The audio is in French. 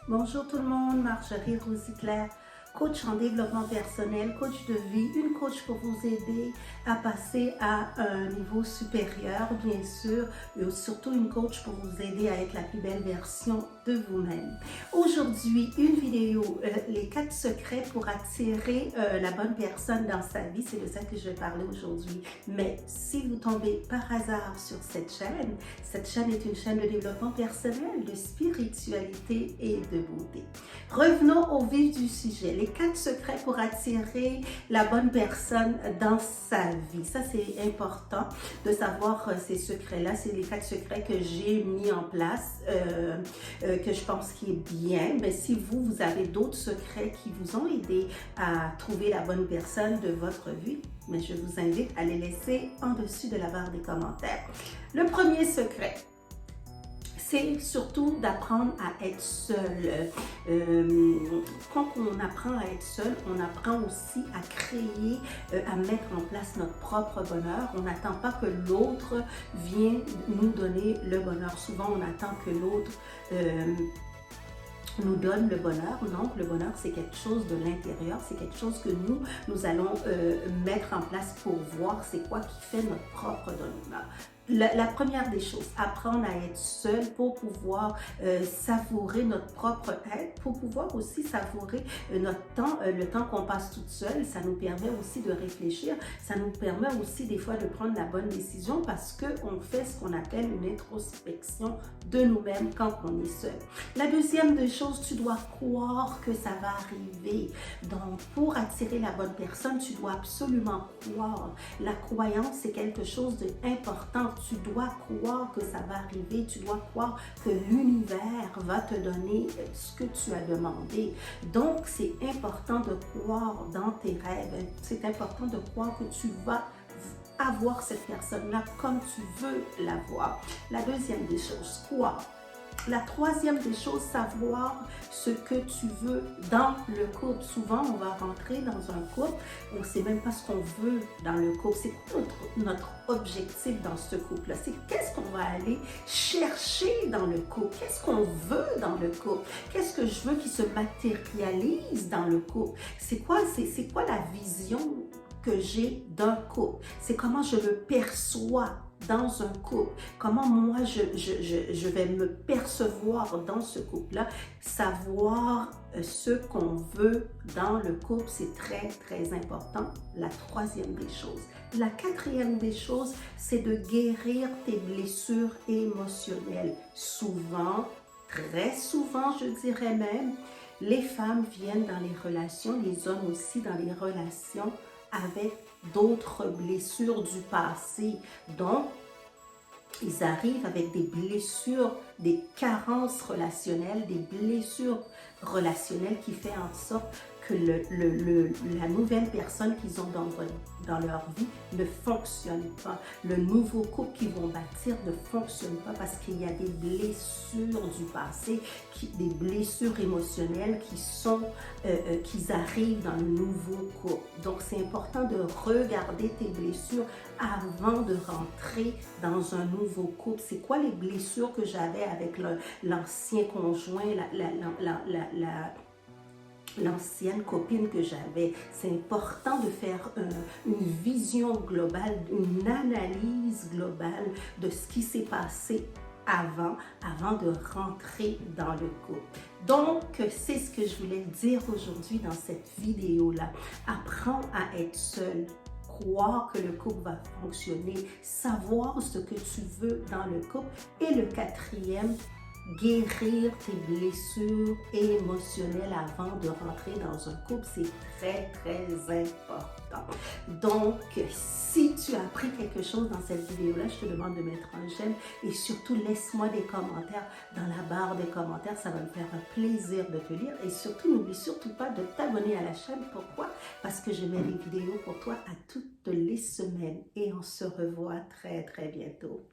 Bonjour tout le monde, Marjorie Rosiclair, coach en développement personnel, coach de vie, une coach pour vous aider à passer à un niveau supérieur, bien sûr, et surtout une coach pour vous aider à être la plus belle version de vous-même. Aujourd'hui, une vidéo, les 4 secrets pour attirer la bonne personne dans sa vie, c'est de ça que je vais parler aujourd'hui. Mais si vous tombez par hasard sur cette chaîne est une chaîne de développement personnel, de spiritualité et de beauté. Revenons au vif du sujet. Les 4 secrets pour attirer la bonne personne dans sa vie. Ça, c'est important de savoir ces secrets-là. C'est les 4 secrets que j'ai mis en place, que je pense qui est bien. Mais si vous avez d'autres secrets qui vous ont aidé à trouver la bonne personne de votre vie, mais je vous invite à les laisser en dessus de la barre des commentaires. Le premier secret, c'est surtout d'apprendre à être seul. Quand on apprend à être seul, on apprend aussi à créer, à mettre en place notre propre bonheur. On n'attend pas que l'autre vienne nous donner le bonheur. Souvent, on attend que l'autre nous donne le bonheur. Donc, le bonheur, c'est quelque chose de l'intérieur. C'est quelque chose que nous allons mettre en place pour voir c'est quoi qui fait notre propre bonheur. La première des choses, apprendre à être seul pour pouvoir savourer notre propre être, pour pouvoir aussi savourer notre temps, le temps qu'on passe toute seule. Ça nous permet aussi de réfléchir, ça nous permet aussi des fois de prendre la bonne décision parce qu'on fait ce qu'on appelle une introspection de nous-mêmes quand on est seul. La deuxième des choses, tu dois croire que ça va arriver. Donc, pour attirer la bonne personne, tu dois absolument croire. La croyance, c'est quelque chose d'important. Tu dois croire que ça va arriver, tu dois croire que l'univers va te donner ce que tu as demandé. Donc, c'est important de croire dans tes rêves, c'est important de croire que tu vas avoir cette personne-là comme tu veux l'avoir. La deuxième des choses, croire. La troisième des choses, savoir ce que tu veux dans le couple. Souvent, on va rentrer dans un couple, on ne sait même pas ce qu'on veut dans le couple. C'est quoi notre objectif dans ce couple-là? C'est qu'est-ce qu'on va aller chercher dans le couple? Qu'est-ce qu'on veut dans le couple? Qu'est-ce que je veux qui se matérialise dans le couple? C'est quoi la vision que j'ai d'un couple? C'est comment je me perçois dans un couple, comment moi je vais me percevoir dans ce couple-là. Savoir ce qu'on veut dans le couple, c'est très très important. La troisième des choses. La quatrième des choses, c'est de guérir tes blessures émotionnelles. Souvent, très souvent je dirais même, les femmes viennent dans les relations, les hommes aussi dans les relations avec d'autres blessures du passé. Donc, ils arrivent avec des blessures, des carences relationnelles, des blessures relationnelles qui font en sorte que la nouvelle personne qu'ils ont dans leur vie ne fonctionne pas. Le nouveau couple qu'ils vont bâtir ne fonctionne pas parce qu'il y a des blessures du passé, des blessures émotionnelles qui arrivent dans le nouveau couple. Donc, c'est important de regarder tes blessures avant de rentrer dans un nouveau couple. C'est quoi les blessures que j'avais avec l'ancien conjoint, l'ancienne copine que j'avais? C'est important de faire une vision globale, une analyse globale de ce qui s'est passé avant de rentrer dans le couple. Donc, c'est ce que je voulais dire aujourd'hui dans cette vidéo-là. Apprends à être seul. Croire que le couple va fonctionner, savoir ce que tu veux dans le couple. Et le quatrième, guérir tes blessures émotionnelles avant de rentrer dans un couple, c'est très, très important. Donc, si tu as appris quelque chose dans cette vidéo-là, je te demande de mettre un j'aime et surtout, laisse-moi des commentaires dans la barre des commentaires. Ça va me faire un plaisir de te lire et surtout, n'oublie surtout pas de t'abonner à la chaîne. Pourquoi? Parce que je mets des vidéos pour toi à toutes les semaines et on se revoit très, très bientôt.